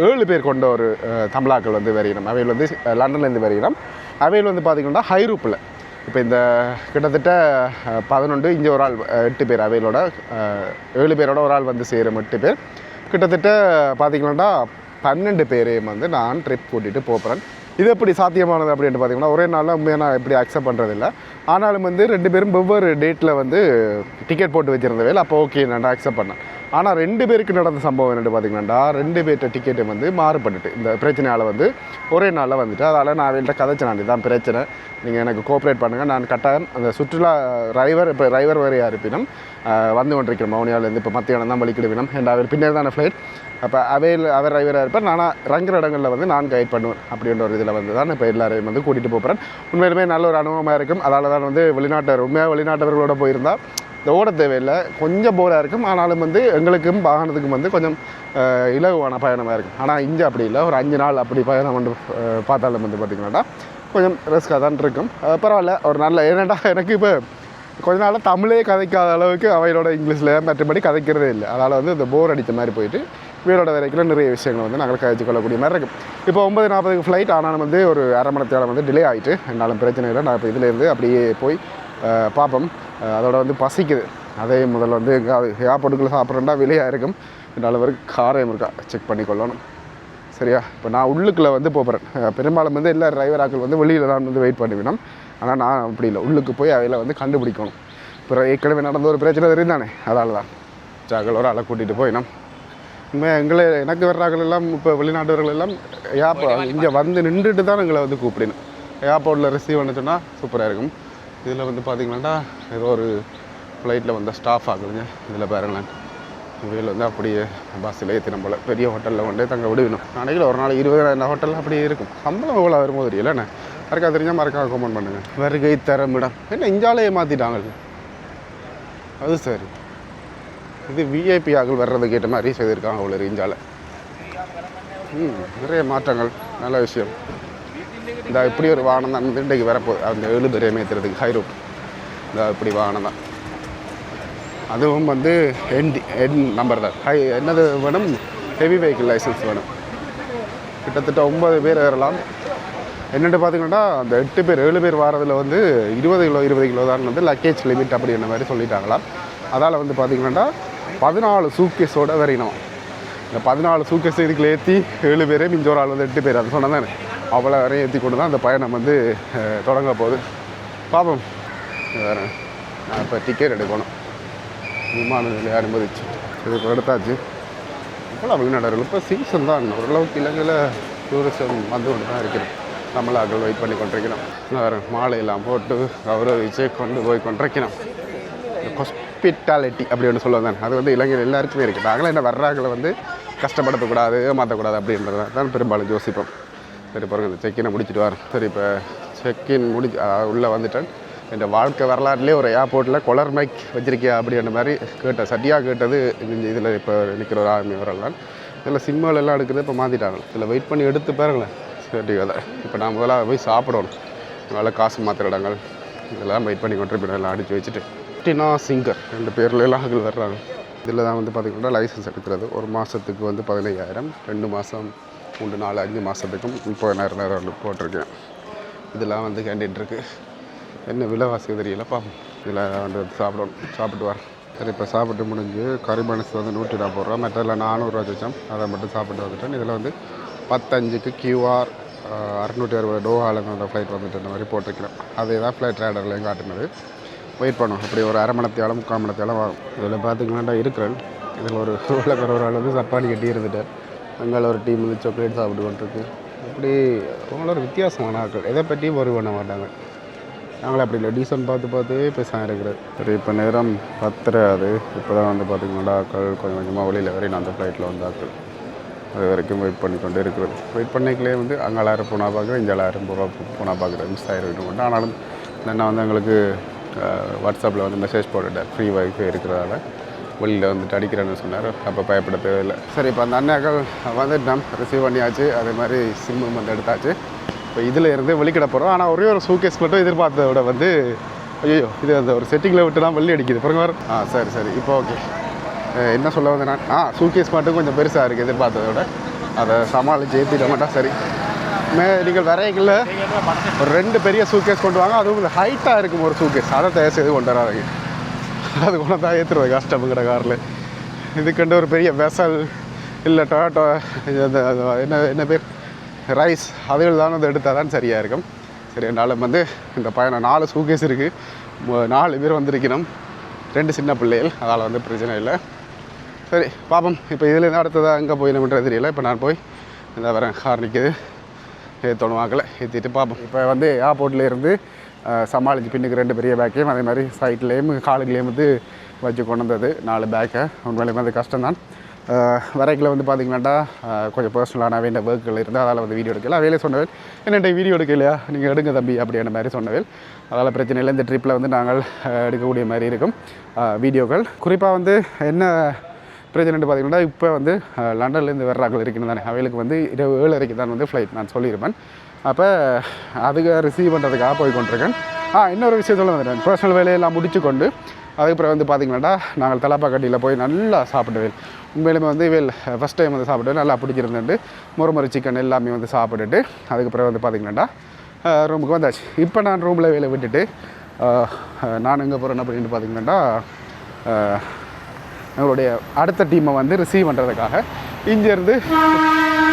7 பேர் கொண்ட ஒரு தமிழாக்கள் வந்து வரையினோம். அவையில் வந்து லண்டன்லேருந்து வரையினோம். அவையில் வந்து பார்த்திங்கன்னா ஹைரூப்பில் இப்போ இந்த கிட்டத்தட்ட 11 இங்கே ஒரு ஆள் 8 பேர். அவையிலோட 7 பேரோட ஒரு ஆள் வந்து சேரும் 8 பேர். கிட்டத்தட்ட பார்த்திங்கன்னா 12 பேரையும் வந்து நான் ட்ரிப் கூட்டிகிட்டு போகிறேன். இது எப்படி சாத்தியமானது அப்படின்ட்டு பார்த்திங்கன்னா ஒரே நாளில் உண்மையாக நான் எப்படி அக்செப்ட் பண்ணுறதில்ல. ஆனாலும் வந்து 2 பேரும் வெவ்வேறு டேட்டில் வந்து டிக்கெட் போட்டு வச்சுருந்தவே அப்போ ஓகே நான் அக்செப்ட் பண்ணேன். ஆனால் 2 பேருக்கு நடந்த சம்பவம் என்னென்னு பார்த்திங்கன்னா 2 பேர்கிட்ட டிக்கெட்டு வந்து மாறுபட்டுட்டு இந்த பிரச்சனையால் வந்து ஒரே நாளில் வந்துட்டு. அதால் நான் அவங்கள்ட்ட கதைச்சேன், இதுதான் பிரச்சனை, நீங்கள் எனக்கு கோஆப்ரேட் பண்ணுங்கள், நான் கட்டாயம் அந்த சுற்றுலா டிரைவர் இப்போ டிரைவர் வேறு யார் இருப்பினும் வந்து கொண்டிருக்கிறோம் மௌனியாவிலேருந்து இப்போ மத்தியானம் தான் வலிக்கிடுவினம். அண்ட் அவர் பின்னர் தானே ஃப்ளைட். அப்போ அவர் டிரைவராக இருப்பார், நான் இறங்குற இடங்களில் வந்து நான் கைட் பண்ணுவேன் அப்படின்ற ஒரு இதில் வந்து தான் இப்போ எல்லாரையும் வந்து கூட்டிகிட்டு போகிறேன். உண்மையிலுமே நல்ல ஒரு அனுபவமாக இருக்கும். அதால் தான் வந்து உண்மையாக வெளிநாட்டவர்களோட போயிருந்தால் இந்த ஓட தேவையில்லை, கொஞ்சம் போராக இருக்கும். ஆனாலும் வந்து எங்களுக்கும் வாகனத்துக்கும் வந்து கொஞ்சம் இலகுவான பயணமாக இருக்கும். ஆனால் இங்கே அப்படி இல்லை, ஒரு 5 நாள் அப்படி பயணம் வந்து பார்த்தாலும் வந்து பார்த்திங்கன்னா கொஞ்சம் ரிஸ்க்காக தான் இருக்கும். பரவாயில்ல, ஒரு நல்ல ஏன்னாண்டா எனக்கு இப்போ கொஞ்ச நாள் தமிழே கதைக்காத அளவுக்கு அவையோட இங்கிலீஷில் மற்றபடி கதைக்கிறதே இல்லை. அதனால் வந்து இந்த போர் அடித்த மாதிரி போயிட்டு வீடோட வரைக்கும் நிறைய விஷயங்கள் வந்து நாங்கள் கழிச்சு கொள்ளக்கூடிய மாதிரி இருக்கும். இப்போ 9:40க்கு ஃப்ளைட். ஆனாலும் வந்து ஒரு அரை மணி நேரம் வந்து டிலே ஆகிட்டு. என்னாலும் பிரச்சனை இல்லை. நான் இப்போ இதிலேருந்து அப்படியே போய் பார்ப்போம். அதோட வந்து பசிக்குது. அதே முதல்ல வந்து ஏர்போர்ட்டுக்குள்ளே சாப்பிட்றேன்டா விலையாக இருக்கும். என்னால் வரைக்கும் காரையும் இருக்கா செக் பண்ணி கொள்ளணும். சரியா, இப்போ நான் உள்ளுக்குள்ளே வந்து போகிறேன். பெரும்பாலும் வந்து எல்லா டிரைவராக்கள் வந்து வெளியில் தான் வந்து வெயிட் பண்ணிவிடணும். ஆனால் நான் அப்படி இல்லை, உள்ளுக்கு போய் அவையில் வந்து கண்டுபிடிக்கணும். இப்போ ஏற்கனவே நடந்த ஒரு பிரச்சனை தெரியுதானே, அதால் தான் ஜாக்களோட ஆளை கூட்டிகிட்டு போயினோம். உண்மையாக எனக்கு வர்றார்கள் எல்லாம் இப்போ வெளிநாட்டவர்கள் எல்லாம் இங்கே வந்து நின்றுட்டு தான் எங்களை வந்து கூப்பிடணும். ஏர்போர்ட்டில் ரிசீவ் பண்ண சொன்னால் சூப்பராக இருக்கும். இதில் வந்து பார்த்திங்கன்னா ஏதோ ஒரு ஃப்ளைட்டில் வந்த ஸ்டாஃப் ஆகுதுங்க. இதில் பாருங்களேன், இவையில் வந்து அப்படியே பஸ்ஸில் ஏற்றின போல் பெரிய ஹோட்டலில் கொண்டே தங்க விடுவிடும். நாளைக்கு ஒரு நாள் 20,000 ஹோட்டலில் அப்படியே இருக்கும். சம்பளம் எவ்வளோ வரும்போது தெரியலண்ணே. யாருக்கா தெரிஞ்சால் மறக்காம கமெண்ட் பண்ணுங்கள். வருகை தரமிடம் என்ன இஞ்சாலையே மாற்றிட்டாங்க. அது சரி, இது விஐபி ஆக்கள் வர்றதுக்கு ஏற்ற மாதிரி செய்திருக்காங்க அவ்வளோ இஞ்சால. நிறைய மாற்றங்கள், நல்ல விஷயம். இந்த இப்படி ஒரு வாகனம் தான் வந்து இன்றைக்கு வரப்போகுது. அந்த 7 பேரையும் ஏற்றுறதுக்கு ஹைரூட் இந்த இப்படி வாகனம் தான். அதுவும் வந்து என் நம்பர் தான். என்னது வேணும், ஹெவி வெஹிக்கிள் லைசன்ஸ் வேணும். கிட்டத்தட்ட 9 பேர் ஏறலாம். என்னென்னு பார்த்தீங்கன்னா அந்த 8 பேர் 7 பேர் வாரதில் வந்து 20 கிலோ தான் வந்து லக்கேஜ் லிமிட் அப்படின்ற மாதிரி சொல்லிட்டாங்களாம். அதால் வந்து பார்த்திங்கன்னா 14 சூட்கேஸோடு வரையணும். இந்த 14 சூட்கேஸ் இதுக்குள்ள ஏற்றி 7 பேரே மிஞ்ச ஒரு ஆள் வந்து 8 பேர் அது சொன்னால் தானே அவ்வளோ வரையும் ஏற்றி கொண்டு தான் அந்த பயணம் வந்து தொடங்க போகுது. பார்ப்போம். வேறு நான் இப்போ டிக்கெட் எடுக்கணும். விமான நிலையம் அனுமதிச்சு இது இப்போ எடுத்தாச்சு. இப்போலாம் வெளிநாடுகள் இப்போ சீசன் தான். ஓரளவுக்கு இலங்கையில் டூரிசம் வந்து கொண்டு தான் இருக்கிறோம். தமிழாக்கள் வெயிட் பண்ணி கொண்டிருக்கிறோம். வேறு மாலையெல்லாம் போட்டு கௌரவிச்சு கொண்டு போய் கொண்டிருக்கிறோம். ஹாஸ்பிட்டாலிட்டி அப்படி ஒன்று சொல்லுவாங்க தானே, அது வந்து இளைஞர் எல்லாருக்குமே இருக்குது. நாங்களும் என்ன வர்றாங்களை வந்து கஷ்டப்படுத்தக்கூடாது, ஏமாற்றக்கூடாது அப்படின்றது தான் பெரும்பாலும் யோசிப்போம். சரி பிறகு இந்த செக்கினை முடிச்சுட்டு வரேன். சரி இப்போ செக்கின் உள்ளே வந்துட்டேன். இந்த வாழ்க்கை வரலாறுலேயே ஒரு ஏர்போர்ட்டில் கொலர் மைக் வச்சிருக்கியா அப்படின்ற மாதிரி கேட்டேன். சட்டியாக கேட்டது இதில் இப்போ நிற்கிற ஒரு ஆர்மி வரலாம். இதில் சிம்மால் எல்லாம் எடுக்கிறது இப்போ மாற்றிட்டாங்க. இதில் வெயிட் பண்ணி எடுத்து பாருங்களேன். சரி கதை. இப்போ நான் முதல்ல போய் சாப்பிடணும். அதனால் காசு மாற்றுற இடங்கள் இதெல்லாம் வெயிட் பண்ணி கொண்டு எல்லாம் அடித்து வச்சுட்டு டினா சிங்கர் 2 பேரில் எல்லாம் ஆகல் வர்றாங்க. இதில் தான் வந்து பார்த்திங்கன்னா லைசன்ஸ் எடுக்கிறது. ஒரு மாதத்துக்கு வந்து 15,000, 2 மாதம் 3, 4, 5 மாதத்துக்கும் 30,000 போட்டிருக்கேன். இதெல்லாம் வந்து கேண்டிட் இருக்குது. என்ன விலைவாசி தெரியலப்பா. இதில் வந்து சாப்பிடணும். சாப்பிட்டு வரேன். சரி இப்போ சாப்பிட்டு முடிஞ்சு கறி மனசு வந்து 140 ரூபா, மற்றதில் 400 ரூபா வச்சோம். அதை மட்டும் சாப்பிட்டு வந்துட்டேன். இதில் வந்து 10:05க்கு QR 660 டோஹாலுங்க அந்த ஃப்ளைட் வந்துட்டு இந்த மாதிரி போட்டிருக்கிறேன். அதே தான் ஃப்ளைட் ரேடர்லையும் காட்டுனது. வெயிட் பண்ணும். அப்படி ஒரு 1/2 மணி நேரம் 3/4 மணி நேரம் ஆகும். இதில் பார்த்திங்கன்னா இருக்கிறேன். இதில் ஒரு உலகர் ஒரு ஆள் வந்து சப்பாத்தி கட்டி இருந்துட்டார். அங்கே ஒரு டீம் வந்து சாக்லேட் சாப்பிட்டு கொண்டிருக்கு. அப்படி அவங்களோட வித்தியாசமான ஆட்கள் எதை பற்றியும் ஒரு பண்ண மாட்டாங்க. நாங்களே அப்படி இல்லை, டீசன்ட் பார்த்து பேச இருக்கிறது. சரி இப்போ நேரம் 10 அது. இப்போ தான் வந்து பார்த்திங்கன்னா ஆட்கள் கொஞ்சம் கொஞ்சமாக வெளியில் வரை நான் அந்த ஃப்ளைட்டில் வந்து ஆட்கள் அது வரைக்கும் வெயிட் பண்ணி கொண்டு இருக்கிறது. வெயிட் பண்ணிக்கலே வந்து அங்கே 1000 போனால் பார்க்குறேன், இங்கே 1000 போனால் பார்க்குறேன். மிஸ் ஆகிருக்கணும் கொண்டு. ஆனாலும் நான் வந்து எங்களுக்கு வாட்ஸ்அப்பில் வந்து மெசேஜ் போட்டுட்டேன். ஃப்ரீ வைஃபை இருக்கிறதால வெளியில் வந்துட்டு அடிக்கிறேன்னு சொன்னார். அப்போ பயப்பட தேவையில்லை. சரி இப்போ அந்த அண்ணாக்கள் வந்துட்டு நாம் ரிசீவ் பண்ணியாச்சு. அதே மாதிரி சிம்மு வந்து எடுத்தாச்சு. இப்போ இதில் இருந்து வெளிக்கிட போகிறோம். ஆனால் ஒரே ஒரு சூக்கேஸ் மட்டும் எதிர்பார்த்ததை விட வந்து ஐயோ இது அந்த ஒரு செட்டிங்கில் விட்டு தான் வெளியே அடிக்குது பிறகு வர. சரி இப்போ ஓகே. என்ன சொல்ல வந்து நான் சூக்கேஸ் மட்டும் கொஞ்சம் பெருசாக இருக்குது எதிர்பார்த்ததை விட. அதை சமாளித்து ஏற்றிட மாட்டா. சரி நீங்கள் வரையில் ஒரு 2 பெரிய சூக்கேஸ் கொண்டு வாங்க. அதுவும் இந்த ஹைட்டாக இருக்கும் ஒரு சூக்கேஸ். அதை தயார் செய்து கொண்டு வராங்க. அது கொண்டு தான் ஏற்றுருவது கஷ்டமுங்கிற காரில். இதுக்கண்டு ஒரு பெரிய வெசல் இல்லை டொயோட்டோ என்ன பேர் ரைஸ் அதுகள் தான் வந்து எடுத்தால் தான் சரியாக இருக்கும். சரி என்னாலும் வந்து இந்த பயணம் 4 சூக்கேஸ் இருக்குது. 4 பேர் வந்திருக்கணும். 2 சின்ன பிள்ளைகள். அதால் வந்து பிரச்சனை இல்லை. சரி பாப்போம். இப்போ இதில் அடுத்ததாக எங்கே போயிடணுன்றது தெரியல. இப்போ நான் போய் இந்த வரேன். கார் நிற்கிது. ஏற்றணும் வாக்கில் ஏற்றிட்டு பார்ப்போம். இப்போ வந்து ஏர்போர்ட்லேருந்து சமாளித்து பின்னுக்கு 2 பெரிய பேக்கையும் அதே மாதிரி சைட்லேயும் காலுக்குலேயும் வந்து வச்சு கொண்டு வந்தது 4 பேக்கை. உண்மையிலேயும் வந்து கஷ்டம்தான். வரைக்கில் வந்து பார்த்திங்கன்னாட்டா கொஞ்சம் பர்சனலான வேண்டிய ஒர்க்குகள் இருந்தால் அதால் வந்து வீடியோ எடுக்கல. அவையிலே சொன்னவேல் என்னென்ன வீடியோ எடுக்கலையா, நீங்கள் எடுங்க தம்பி அப்படின்ற மாதிரி சொன்னவேல். அதால் பிரச்சனை இல்லை. இந்த ட்ரிப்பில் வந்து நாங்கள் எடுக்கக்கூடிய மாதிரி இருக்கும் வீடியோக்கள். குறிப்பாக வந்து என்ன பிரச்சனைட்டு பார்த்திங்கன்னா இப்போ வந்து லண்டன்லேருந்து வர்றாக்கள் இருக்குன்னு தானே, அவைகளுக்கு வந்து 7:30க்கு தான் வந்து ஃப்ளைட் நான் சொல்லியிருப்பேன். அப்போ அதுக்கு ரிசீவ் பண்ணுறதுக்காக போய் கொண்டிருக்கேன். இன்னொரு விஷயத்தில் வந்துட்டேன். பர்சனல் வேலையெல்லாம் முடிச்சு கொண்டு அதுக்கப்புறம் வந்து பார்த்திங்கன்னாட்டா நாங்கள் தலப்பாக்கட்டியில் போய் நல்லா சாப்பிடுவேன். உண்மையிலுமே வந்து இவள் ஃபஸ்ட் டைம் வந்து சாப்பிட்டு நல்லா பிடிச்சிருந்துட்டு முறை சிக்கன் எல்லாமே வந்து சாப்பிட்டுட்டு அதுக்கப்புறம் வந்து பார்த்திங்கன்னாட்டா ரூமுக்கு வந்தாச்சு. இப்போ நான் ரூமில் வேலை விட்டுட்டு நான் எங்கே போகிறேன் அப்படின்ட்டு பார்த்திங்கன்னாட்டா எங்களுடைய அடுத்த டீமை வந்து ரிசீவ் பண்ணுறதுக்காக இங்கேருந்து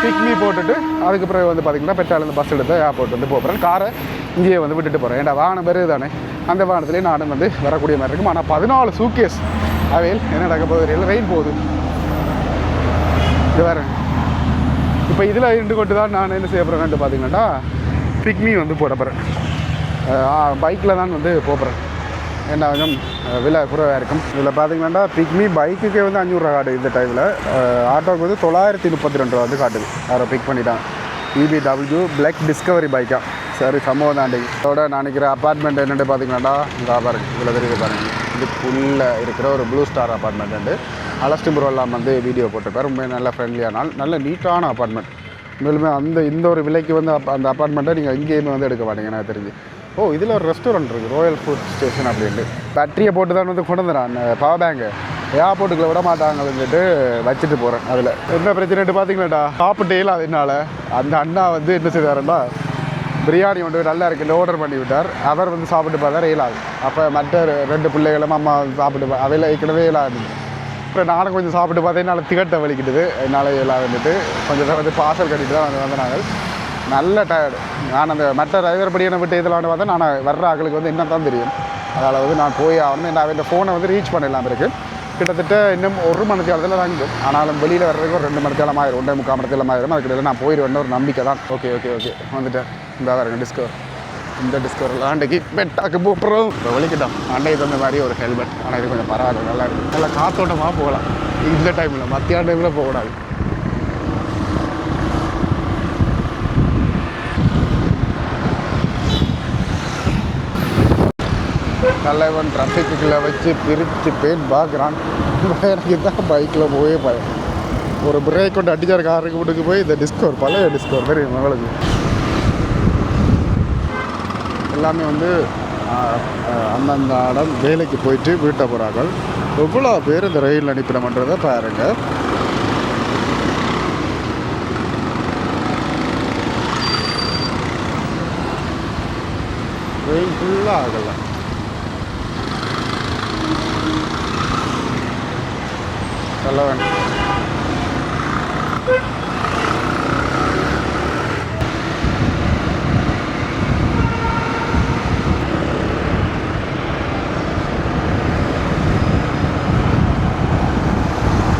பிக்மி போட்டுட்டு அதுக்கப்புறம் வந்து பார்த்திங்கன்னா பெட்ராலேருந்து பஸ் எடுத்து ஏர்போர்ட் வந்து போகிறேன். காரை இங்கேயே வந்து விட்டுட்டு போகிறேன். ஏன்டா வாகனம் பெருது தானே, அந்த வாகனத்துலேயே நானும் வந்து வரக்கூடிய மாதிரி இருக்கும். ஆனால் 14 சூக்கேஸ் அவையில் என்ன நடக்க போகுது தெரியல. ரெயின் போகுது. இது வேறு இப்போ இதில் இருந்து கொண்டு தான் நான் என்ன செய்ய போகிறேன்ட்டு பார்த்திங்கன்னா பிக்மி வந்து போட போகிறேன். பைக்கில் தான் வந்து போகிறேன். ஏன்னா கொஞ்சம் விலை குறைவாக இருக்கும். இதில் பார்த்தீங்கன்னா பிக்மி பைக்குக்கே வந்து 500 ரூபா காட்டுது இந்த டைமில். ஆட்டோவுக்கு வந்து 932 ரூபா வந்து காட்டுது. யாரோ பிக் பண்ணிட்டாங்க. EBW பிளாக் டிஸ்கவரி பைக்கா. சரி, சம்பவம் தாண்டி அதோட நான் நினைக்கிற அப்பார்ட்மெண்ட் என்னென்னு பார்த்தீங்கன்னா இந்த பாருங்க, இதில் தெரியுது பாருங்கள். இதுக்குள்ளே இருக்கிற ஒரு ப்ளூ ஸ்டார் அப்பார்ட்மெண்ட் வந்து அலஸ்டின் ப்ரோ எல்லாம் வந்து வீடியோ போட்டிருப்பார். ரொம்ப நல்ல ஃப்ரெண்ட்லியான நல்ல நீட்டான அப்பார்ட்மெண்ட். மேலுமே இந்த ஒரு விலைக்கு வந்து அந்த அப்பார்ட்மெண்ட்டை நீங்கள் எங்கேயுமே வந்து எடுக்க மாட்டீங்க எனக்கு தெரிஞ்சு. இதில் ஒரு ரெஸ்டாரண்ட் இருக்குது, ராயல் ஃபுட் ஸ்டேஷன் அப்படின்ட்டு. பேட்டரியை போட்டு தான் வந்து கொண்டு வந்துடுறேன். பவர் பேங்கு ஏர்போர்ட்டுக்குள்ள விட மாட்டாங்க வந்துட்டு வச்சுட்டு போகிறேன். அதில் என்ன பிரச்சனைட்டு பார்த்தீங்கன்னாடா, சாப்பிட்டே இல்லை. அதனால அந்த அண்ணா வந்து என்ன செய்தாருன்னா, பிரியாணி ஒன்று நல்லா இருக்குன்னு ஆர்டர் பண்ணி விட்டார். அவர் வந்து சாப்பிட்டு பார்த்தா இயலாது. அப்போ மற்ற 2 பிள்ளைகளும் அம்மா சாப்பிட்டு அவையில் ஏற்கனவே இயலாது. அப்புறம் நானும் கொஞ்சம் சாப்பிட்டு பார்த்தேன். என்னால் திகட்ட வலிக்கிட்டுது. என்னால் இயலாதுன்னுட்டு கொஞ்சம் வந்து பார்சல் கட்டிட்டு தான் வந்து நாங்கள் நல்ல டயர்டு. நான் அந்த மற்ற டிரைவர் படியான விட்டு இதெல்லாம் பார்த்தா நான் வர்ற ஆக்களுக்கு வந்து என்ன தான் தெரியும். அதனால் வந்து நான் போய் ஆகணும். நான் இந்த ஃபோனை வந்து ரீச் பண்ணிடலாம் இருக்குது. கிட்டத்தட்ட இன்னும் 1 மணி நேரத்தில் வாங்கிடும். ஆனாலும் வெளியில் வர்றதுக்கு ஒரு 2 மணி நேரம் ஆயிரும், 1.25 மணி நேரம் ஆயிரும். அதுக்கிட்ட நான் போயிடுவேன்னு ஒரு நம்பிக்கை தான். ஓகே வந்துட்டேன். இந்த பாருங்க டிஸ்கவர். இந்த டிஸ்கவரில் ஆண்டைக்கு பெட்டாக்கு போகிறோம். இப்போ வலிக்கிட்டோம். அண்டைக்கு தகுந்த மாதிரி ஒரு ஹெல்மெட். ஆனால் இது கொஞ்சம் பரவாயில்ல, நல்லா இருக்குது. நல்லா காத்தோட்டமாக போகலாம். இந்த டைமில் மத்தியான டைமில் போகக்கூடாது. தலைவன் டிராஃபிக்குள்ளே வச்சு பிரித்து பேன் பார்க்குறான். எனக்கு தான் பைக்கில் போயே பயம். ஒரு பிரேக் கொண்டு அடிச்சார் காருக்கு வீட்டுக்கு போய் இந்த டிஸ்கவர், பழைய டிஸ்கவர் தெரியும் மகளுக்கு. எல்லாமே வந்து அந்தந்த இடம் வேலைக்கு போயிட்டு வீட்டை போகிறாங்க. எவ்வளோ பேர் இந்த ரயில் அனுப்பினோம்ன்றதை பாருங்க. ரயில் ஃபுல்லாக ஆகலை. தலைவன்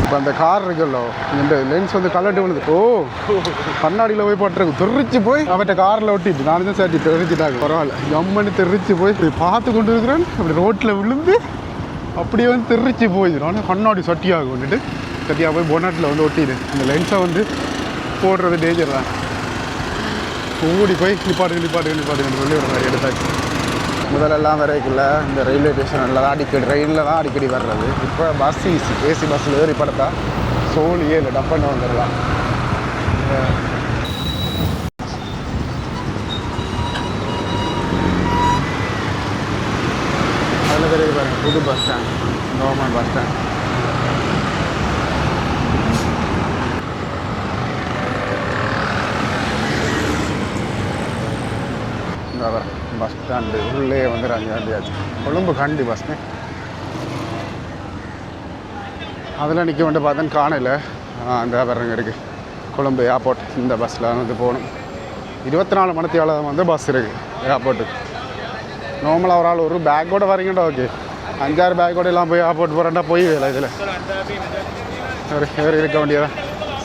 இப்போ அந்த கார் இருக்குல்லோ, இந்த லென்ஸ் வந்து கலட்டு விழுது. கண்ணாடியில் போய் போட்டுருக்கு. தெரிச்சு போய் அவட்ட காரில் ஒட்டிட்டு நான் தான் சேட்டி தெரிஞ்சுட்டாங்க. பரவாயில்ல, ஜம்மனு தெரிச்சு போய் பார்த்து கொண்டு இருக்கிறேன். அப்படி ரோட்டில் விழுந்து அப்படியே வந்து தெரிச்சு போயிடும். ஆனால் கண்ணாடி சட்டியாக வந்துட்டு சட்டியாக போய் பொனாட்டில் வந்து ஒட்டிடு. அந்த லென்ஸை வந்து போடுறது டேஞ்சர் தான். ஓடி போய் நிப்பாட்டு சொல்லி ஒரு மாதிரி எடுத்தாச்சு. முதலெல்லாம் வரைக்குள்ள இந்த ரயில்வே ஸ்டேஷனில் தான் அடிக்கடி ரயிலில் தான் அடிக்கடி வர்றது. இப்போ பஸ் ஏசி பஸ்ஸில் ஏறி படுத்தா சோழியே இல்லை, டப்பன்னு வந்துடலாம். அதில் தெரியுது பாருங்கள், புது bus stand, government bus stand. இந்த பஸ் ஸ்டாண்டு உள்ளே வந்து 5 ஆச்சு. கொழும்பு கண்டி பஸ்னு அதில் நிற்க வந்து பார்த்தேன்னு காணையில் அந்த வரங்க இருக்குது. கொழும்பு ஏர்போர்ட். இந்த பஸ்ஸில் வந்து போகணும். 24 மணித்தியாலம் வந்து பஸ் இருக்குது ஏர்போர்ட்டுக்கு. நார்மலாக ஒரு ஆள் ஒரு பேக்கோடு வரீங்கடா, ஓகே. 5-6 பேக்கோடு எல்லாம் போய் ஏர்போர்ட் போகிறேன்டா போய் வேலை இதில் வேறு இருக்க வேண்டியதான்.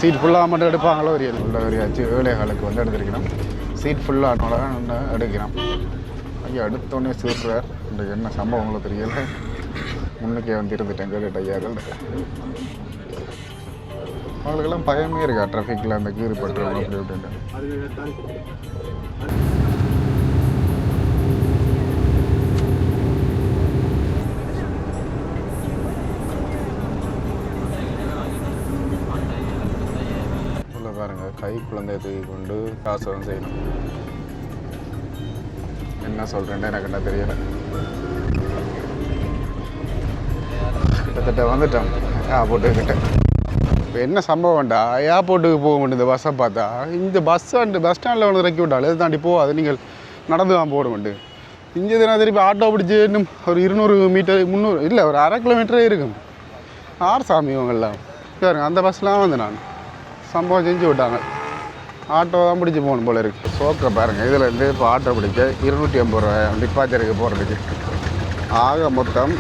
சீட் ஃபுல்லாக மட்டும் எடுப்பாங்களோ ஒரு உள்ள வரையாச்சு. 7 காலுக்கு வந்து எடுத்துருக்கணும். சீட் ஃபுல்லாக ஒன்று எடுக்கிறோம். ஐயா எடுத்தோடனே சூட்டுறார். இந்த என்ன சம்பவங்களோ தெரியல. முன்னுக்கே வந்து இருந்துட்டேன் கேட்டு ஐயாக்கள். அவங்களுக்கெல்லாம் பயமே இருக்கா டிராஃபிக்கில் அந்த கீறு பட்டுறவங்க அப்படி விட்டுட்டு. பாருங்கள், கை குழந்தைய தூக்கி கொண்டு காசம் செய்யணும். என்ன சொல்கிறேன்னு எனக்கு என்ன தெரியலை. கிட்டத்தட்ட வந்துட்டோம் ஏர்போர்ட்டுக்கிட்ட. இப்போ என்ன சம்பவம்டா, ஏர்போர்ட்டுக்கு போக வேண்டியது பஸ்ஸை பார்த்தா இந்த பஸ் ஸ்டாண்டில் வந்து இறக்கி விட்டால் இது தாண்டி போகாது, நீங்கள் நடந்து தான் போட வேண்டு. இங்கே நான் திருப்பி ஆட்டோ பிடிச்சி இன்னும் ஒரு 200 மீட்டர் 300 இல்லை ஒரு 1/2 கிலோமீட்டரே இருக்கும். ஆறு சாமி இவங்கெல்லாம் பாருங்க. அந்த பஸ்லாம் வந்து நான் சம்பவம் செஞ்சு விட்டாங்க. ஆட்டோ தான் பிடிச்சி போகணும் போல இருக்குது. சோக்கை பாருங்கள். இதிலேருந்து இப்போ ஆட்டோ பிடிக்க 250 ரூபா டிப்பாச்சருக்கு போகிறதுக்கு. ஆக மொத்தம்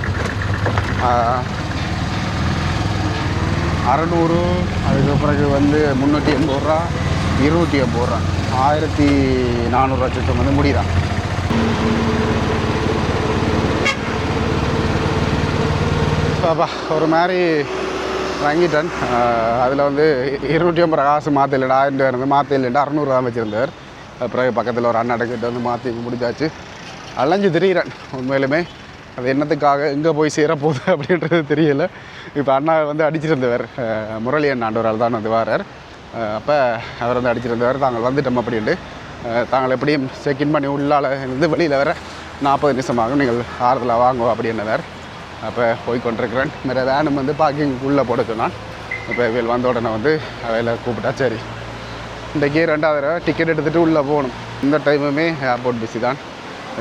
600. அதுக்கு பிறகு வந்து 380 ரூபா. 250 ரூபா 1400 லட்சம் வந்து முடிதான். பாப்பா ஒரு மாதிரி வாங்கிட்டேன். அதில் வந்து 250 காசு மாற்ற இல்லைடா, 1000 இருந்து மாற்ற இல்லைண்டா 600 தான் வச்சுருந்தார். அப்புறம் பக்கத்தில் ஒரு அண்ணாக்கிட்ட வந்து மாற்றி முடிஞ்சாச்சு. அலைஞ்சு திரிகிறேன் உண்மையிலுமே. அது என்னத்துக்காக எங்கே போய் சேரப்போகுது அப்படின்றது தெரியலை. இப்போ அண்ணா வந்து அடிச்சிருந்தவர், முரளி அண்ணாண்டு ஒரு ஆள் தான் வந்து வாரார். அப்போ அவர் வந்து அடிச்சிருந்தவர், தாங்கள் வந்துட்டோம் அப்படின்ட்டு. தாங்கள் எப்படியும் செக்இன் பண்ணி உள்ளால் இருந்து வெளியில் வர 40 நிமிஷம் ஆகும், நீங்கள் ஆறுதலாக வாங்குவோம் அப்படின்னவர். அப்போ போய் கொண்டிருக்கிறேன். வேறு வேனும் வந்து பார்க்கிங்குள்ளே போட சொன்னான். இப்போ இவள் வந்த உடனே வந்து அவையில் கூப்பிட்டா சரி. இன்றைக்கி 2வது தடவை டிக்கெட் எடுத்துகிட்டு உள்ளே போகணும். இந்த டைமுமே ஏர்போர்ட் பிஸி தான்.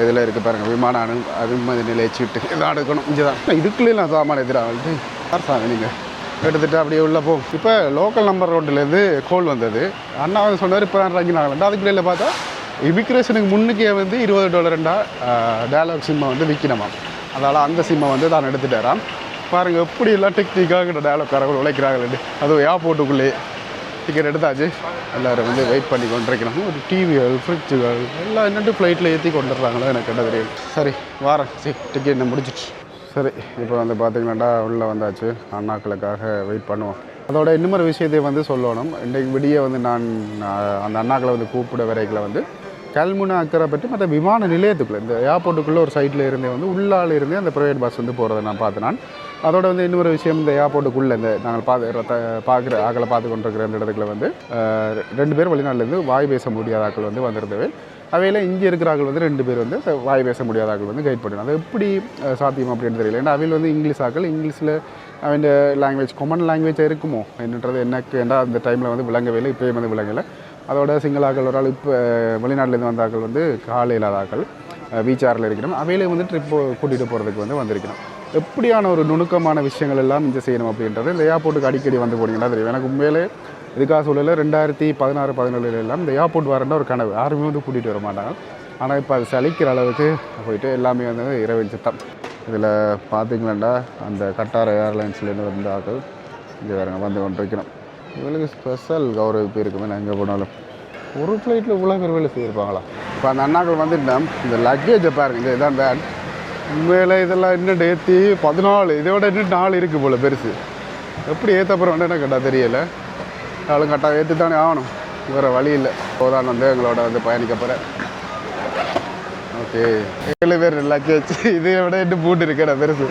இதில் இருக்குது பாருங்கள், விமானம் அனுமதி நிலைய சீட்டு இதான் எடுக்கணும். இங்கே தான் இதுக்குள்ளே நான் சாமான எதிராக சாமி நீங்கள் எடுத்துகிட்டு அப்படியே உள்ளே போகும். இப்போ லோக்கல் நம்பர் ரோட்டிலேருந்து கோல் வந்தது. அண்ணா வந்து சொன்னார் இப்போ தான் ரங்கினாங்களா. அதுக்குள்ளே பார்த்தா இமிக்ரேஷனுக்கு முன்னுக்கே வந்து $20 டயலாக் சிம்மை வந்து விற்கணுமா. அதனால் அந்த சிம்மை வந்து தான் எடுத்துட்டாராம். பாருங்கள் எப்படி எல்லாம் டெக்னிக்காக டயலாக்காரர்கள் உழைக்கிறாங்களே. அதுவும் ஏர்போர்ட்டுக்குள்ளேயே டிக்கெட் எடுத்தாச்சு. எல்லோரும் வந்து வெயிட் பண்ணி கொண்டிருக்கிறாங்க. ஒரு டிவிகள், ஃப்ரிட்ஜுகள் எல்லாம் என்னென்று ஃப்ளைட்டில் ஏற்றி கொண்டுடுறாங்களோ எனக்கு என்ன தெரியும். சரி வாரேன், சரி டிக்கெட் முடிச்சிட்டு. சரி இப்போ வந்து பார்த்திங்களாண்டா உள்ளே வந்தாச்சு. அண்ணாக்களுக்காக வெயிட் பண்ணுவோம். அதோட இன்னொரு விஷயத்தை வந்து சொல்லணும். இன்றைக்கு விடிய வந்து நான் அந்த அண்ணாக்களை வந்து கூப்பிட வரைக்கில் வந்து கல்முனை அக்கறை பற்றி மற்ற விமான நிலையத்துக்குள்ளே இந்த ஏர்போர்ட்டுக்குள்ளே ஒரு சைட்டில் இருந்தே வந்து உள்ளால் இருந்தே அந்த ப்ரைவேட் பஸ் வந்து போகிறத நான் பார்த்து. நான் அதோட வந்து இன்னொரு விஷயம், இந்த ஏர்போர்ட்டுக்குள்ளே இந்த நாங்கள் பார்க்குற ஆக்களை பார்த்து கொண்டிருக்கிற இந்த இடத்துல வந்து 2 பேர் வெளிநாட்டிலேருந்து வாய் பேச முடியாத ஆக்கள் வந்து வந்திருந்தவை. அவையில் இங்கே இருக்கிற ஆக்கள் வந்து 2 பேர் வந்து வாய் பேச முடியாத ஆக்கள் வந்து கைட் பண்ணணும். அது எப்படி சாத்தியம் அப்படின்னு தெரியல. ஏன்னா அவையில் வந்து இங்கிலீஷ் ஆக்கள், இங்கிலீஷில் அவன் லாங்குவேஜ் காமன் லாங்குவேஜாக இருக்குமோ என்னன்றது எனக்கு ஏன்னா அந்த டைமில் வந்து விளங்கவே இல்லை, இப்போயும் வந்து விளங்கலை. அதோட சிங்களாக்கள் ஒரு ஆள் இப்போ வெளிநாட்டிலேருந்து வந்த ஆக்கள் வந்து காலை இல்லாத ஆக்கள் வீச்சாரில் இருக்கணும். அவையிலே வந்து ட்ரிப்பு கூட்டிகிட்டு போகிறதுக்கு வந்து வந்திருக்கணும். எப்படியான ஒரு நுணுக்கமான விஷயங்கள் எல்லாம் இங்கே செய்யணும் அப்படின்றது இந்த ஏர்போர்ட்டுக்கு அடிக்கடி வந்து போனீங்கன்னா தெரியும். எனக்கு உண்மையிலே இதுக்காக சூழலில் 2016-17 எல்லாம் இந்த ஏர்போர்ட் வரேன்னா ஒரு கனவு. யாருமே வந்து கூட்டிகிட்டு வர மாட்டாங்க. ஆனால் இப்போ அது சலிக்கிற அளவுக்கு போயிட்டு எல்லாமே வந்து இரவில் சித்தம். இதில் பார்த்திங்களாண்டா அந்த கட்டார் ஏர்லைன்ஸ்லேருந்து வந்த ஆக்கள் இங்கே வேறு வந்து கொண்டிருக்கணும். இவளுக்கு ஸ்பெஷல் கௌரவிப்பு இருக்குமே. நான் எங்கே போனாலும் ஒரு ஃப்ளைட்டில் இவ்வளோ பேர் வேலை செய்திருப்பாங்களா. இப்போ அந்த அண்ணாக்கள் வந்துட்டோம். இந்த லக்கேஜை பாருங்க, இதுதான் பேட். உண்மையில் இதெல்லாம் இன்னும் ஏற்றி 14, இதோட இன்னும் 4 இருக்குது போல் பெருசு. எப்படி ஏற்றப்புறம் வந்து எனக்கு கேட்டால் தெரியலை. நாளும் கட்டாக ஏற்றி தானே ஆகணும், வேறு வழி இல்லை. இப்போதான் வந்து எங்களோட வந்து பயணிக்க போகிறேன். ஓகே 7 பேர் லக்கேஜ், இதை விட இன்னும் பூட்டு இருக்கேடா பெருசு.